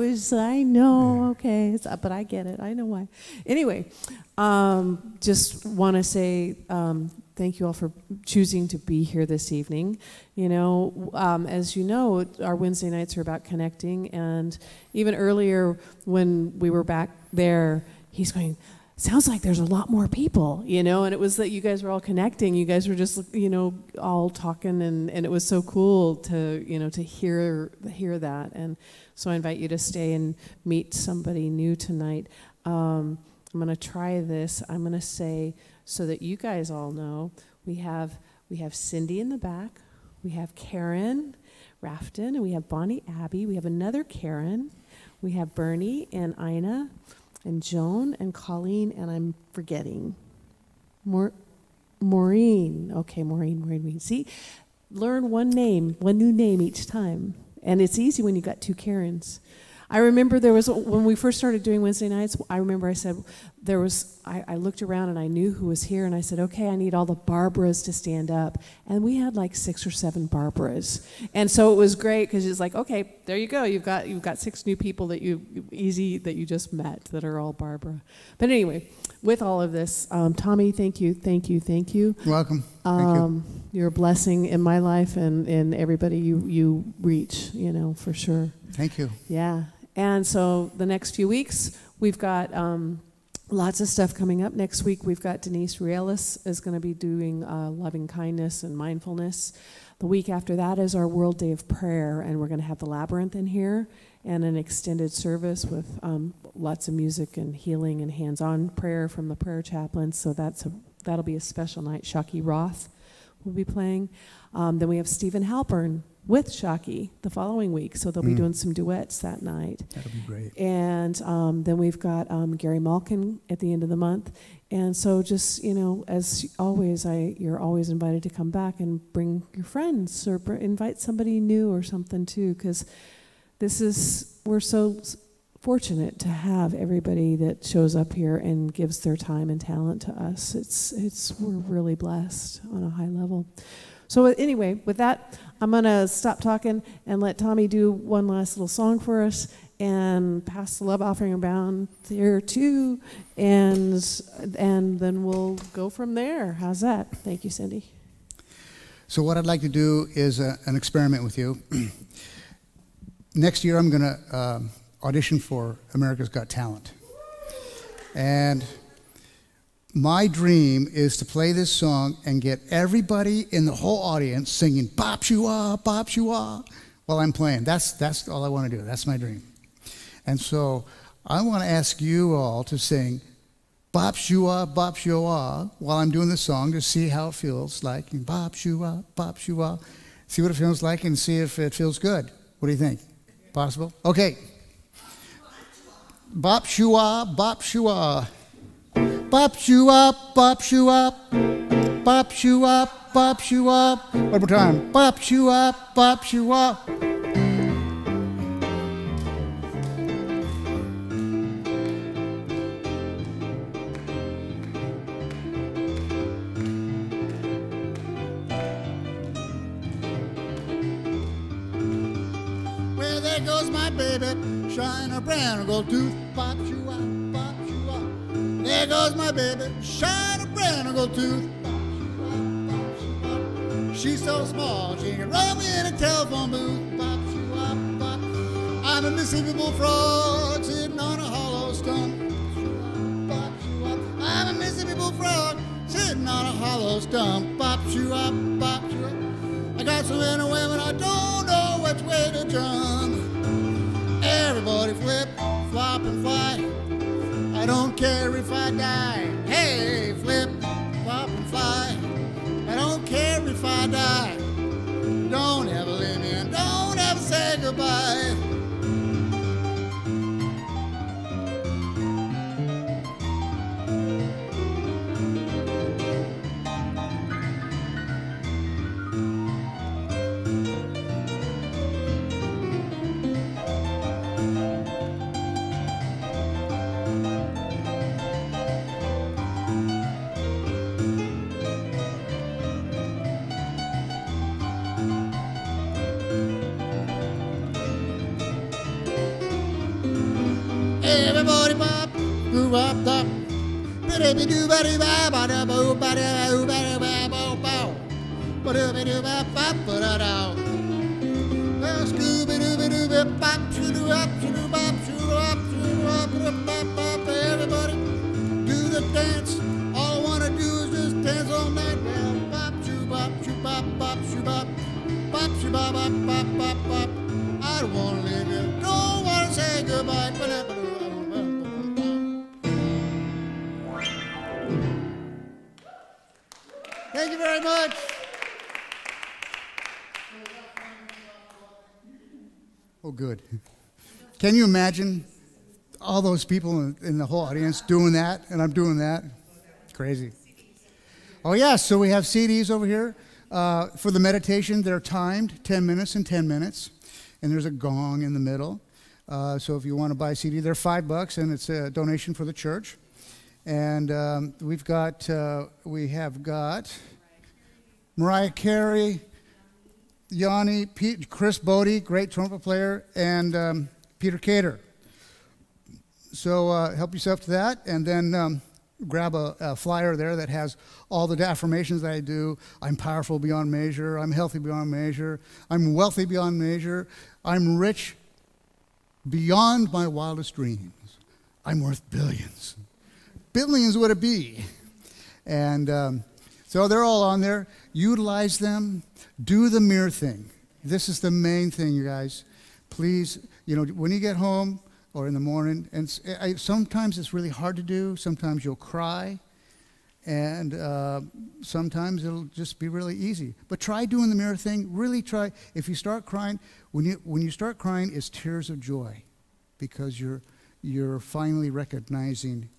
know, okay, but I get it. I know why. Anyway, just want to say thank you all for choosing to be here this evening. As you know, our Wednesday nights are about connecting, and even earlier when we were back there, he's going, sounds like there's a lot more people, and it was that you guys were all connecting. You guys were just, all talking, and it was so cool to, to hear that. And so I invite you to stay and meet somebody new tonight. I'm going to try this. I'm going to say, so that you guys all know, we have Cindy in the back, we have Karen Rafton, and we have Bonnie Abbey, we have another Karen, we have Bernie and Ina, and Joan and Colleen, and I'm forgetting. Maureen. Okay, Maureen. See, learn one new name each time. And it's easy when you got two Karens. I remember when we first started doing Wednesday nights, I remember I said, I looked around and I knew who was here, and I said, okay, I need all the Barbaras to stand up. And we had like 6 or 7 Barbaras. And so it was great because it's like, okay, there you go. You've got 6 new people that you just met that are all Barbara. But anyway, with all of this, Tommy, thank you.
You're welcome. Thank you.
You're a blessing in my life and in everybody you reach, for sure.
Thank you.
Yeah. And so the next few weeks, we've got lots of stuff coming up. Next week, we've got Denise Rielis is going to be doing loving kindness and mindfulness. The week after that is our World Day of Prayer, and we're going to have the Labyrinth in here and an extended service with lots of music and healing and hands-on prayer from the prayer chaplains. So that'll be a special night. Shockey Roth will be playing. Then we have Stephen Halpern with Shockey the following week, so they'll be doing some duets that night.
That'll be great.
And then we've got Gary Malkin at the end of the month. And so just, as always, you're always invited to come back and bring your friends or invite somebody new or something too, because we're so fortunate to have everybody that shows up here and gives their time and talent to us. We're really blessed on a high level. So anyway, with that, I'm going to stop talking and let Tommy do one last little song for us and pass the love offering around there too, and then we'll go from there. How's that? Thank you, Cindy.
So what I'd like to do is an experiment with you. Next year, I'm going to audition for America's Got Talent. And my dream is to play this song and get everybody in the whole audience singing Bop Shua, Bop Shua while I'm playing. That's all I want to do. That's my dream. And so I want to ask you all to sing Bop Shua, while I'm doing the song to see how it feels like. Bop Shua, see what it feels like and see if it feels good. What do you think? Possible? Okay. Bop Shua, Bop Shua. Bop Shua, Bop Shua. Bop Shua, Bop Shua. One more time. Bop Shua, Bop Shua. Well, there goes my baby, shine a brown gold tooth. Bop Shua, Bop Shua. There goes my baby, shine a brown gold tooth. Bop Shua, She's so small, she can run me in a telephone booth. Bop, shoo, bop, bop. I'm a Mississippi bullfrog sitting on a hollow stump. Bop, shoo, bop. I'm a Mississippi bullfrog sitting on a hollow stump. Bop, shoo, bop, bop, shoo, bop. I got so many women I don't know which way to jump. Everybody flip, flop, and fly. I don't care if I die. Hey, flip, flop, and fly. I don't care if I die. Don't ever leave me and don't ever say goodbye. Everybody bop, who bop, bop. Biddy doo baddy ba ba da bo ba da bo ba ba bo bo. Ba da ba doo bop bop ba da da. Scooby doo doo bop bop shoo doo up shoo doo bop shoo doo up shoo doo up bop bop. Everybody do the dance. All I wanna do is just dance all night. Well, bop shoo bop shoo bop bop shoo bop bop bop bop bop. I don't wanna leave you, don't wanna say goodbye. Thank you very much. Oh, good. Can you imagine all those people in the whole audience doing that, and I'm doing that? Crazy. Oh, yeah, so we have CDs over here. For the meditation, they're timed, 10 minutes and 10 minutes, and there's a gong in the middle. So if you want to buy a CD, they're $5, and it's a donation for the church. And we have got Mariah Carey, Yanni, Chris Bodie, great trumpet player, and Peter Cater. So help yourself to that, and then grab a flyer there that has all the affirmations that I do. I'm powerful beyond measure. I'm healthy beyond measure. I'm wealthy beyond measure. I'm rich beyond my wildest dreams. I'm worth billions. Billions would it be? And so they're all on there. Utilize them. Do the mirror thing. This is the main thing, you guys. Please, when you get home or in the morning, and sometimes it's really hard to do. Sometimes you'll cry. And sometimes it'll just be really easy. But try doing the mirror thing. Really try. If you start crying, when you start crying, it's tears of joy, because you're finally recognizing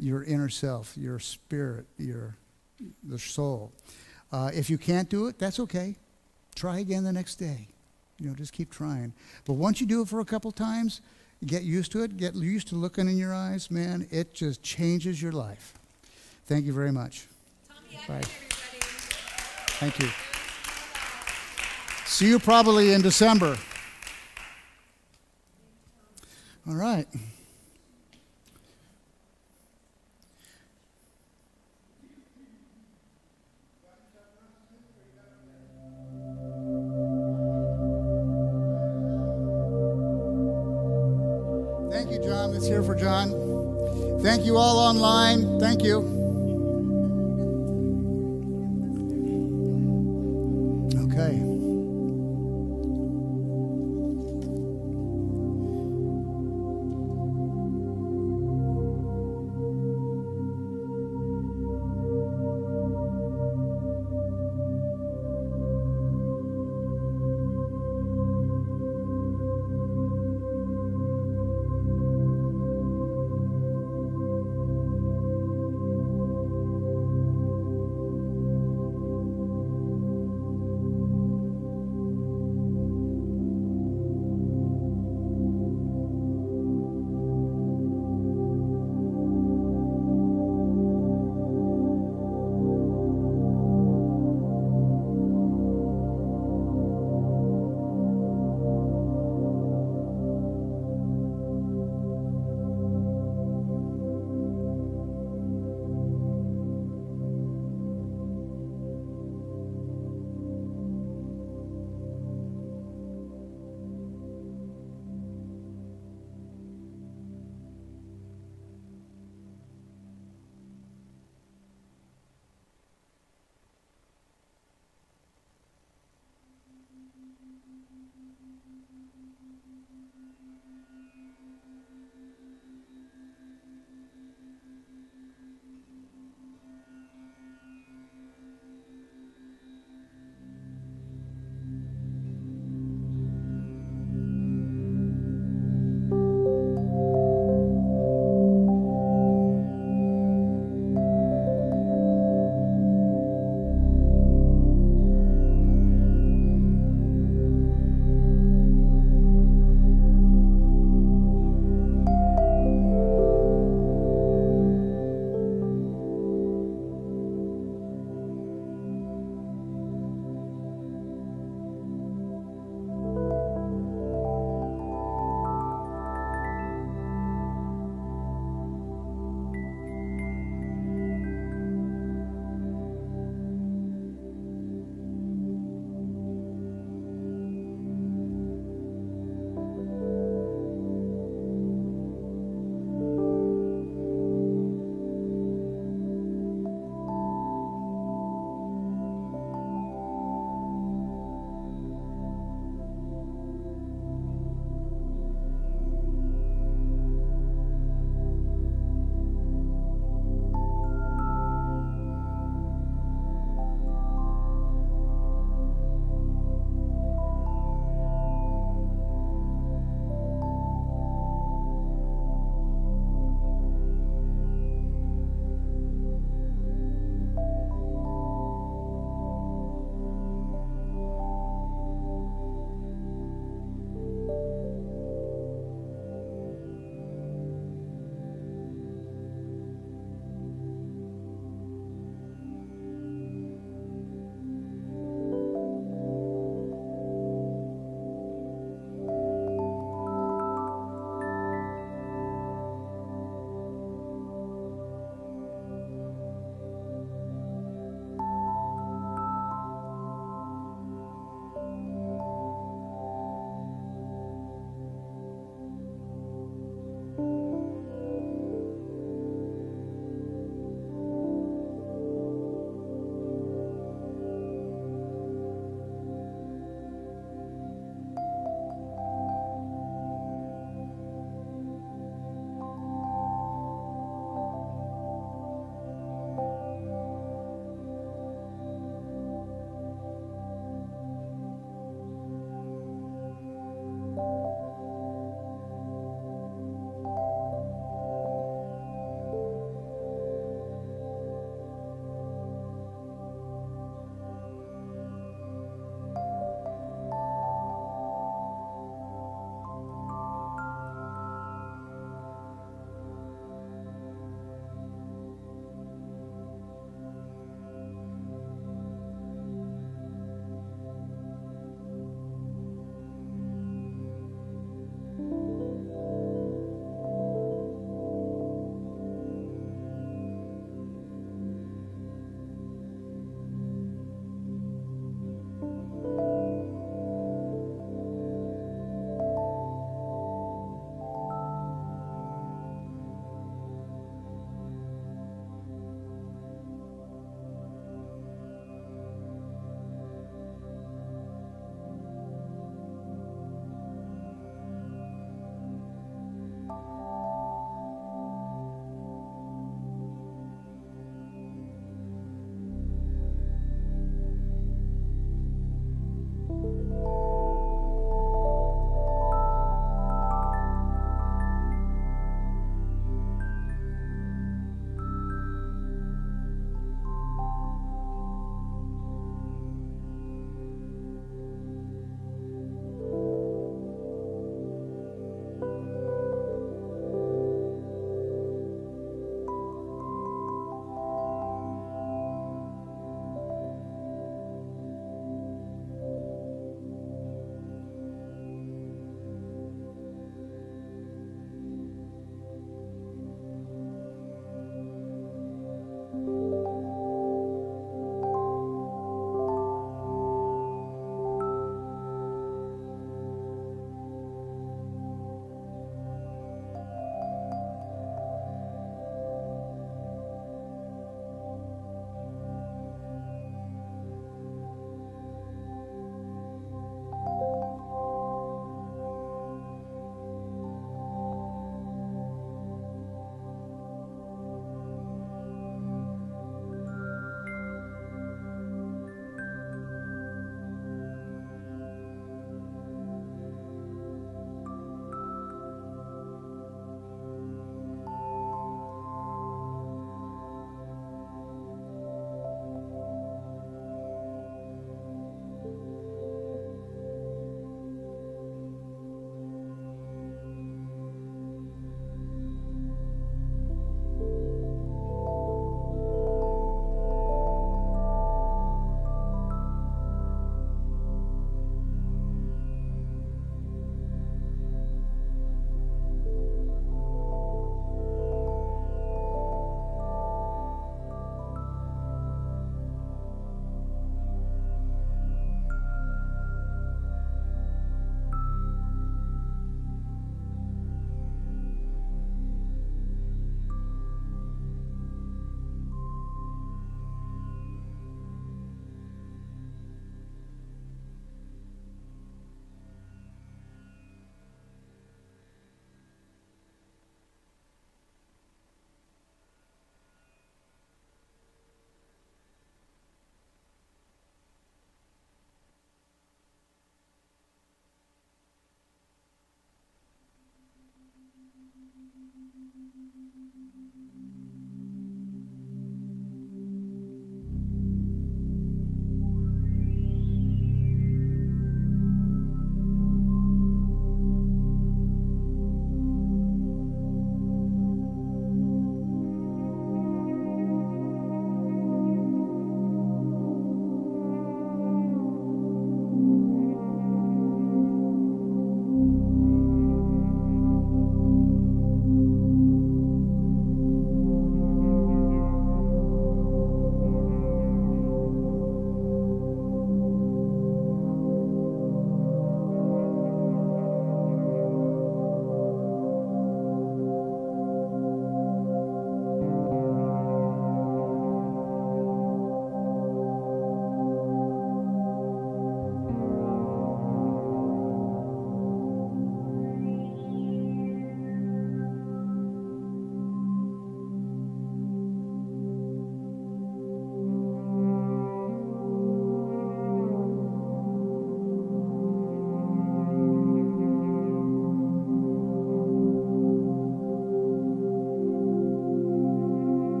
your inner self, your spirit, the soul. If you can't do it, that's okay. Try again the next day. Just keep trying. But once you do it for a couple times, get used to it. Get used to looking in your eyes, man. It just changes your life. Thank you very much. Tommy, bye. Everybody. Thank you. See you probably in December. All right. Thank you, John. Let's hear for John. Thank you all online. Thank you.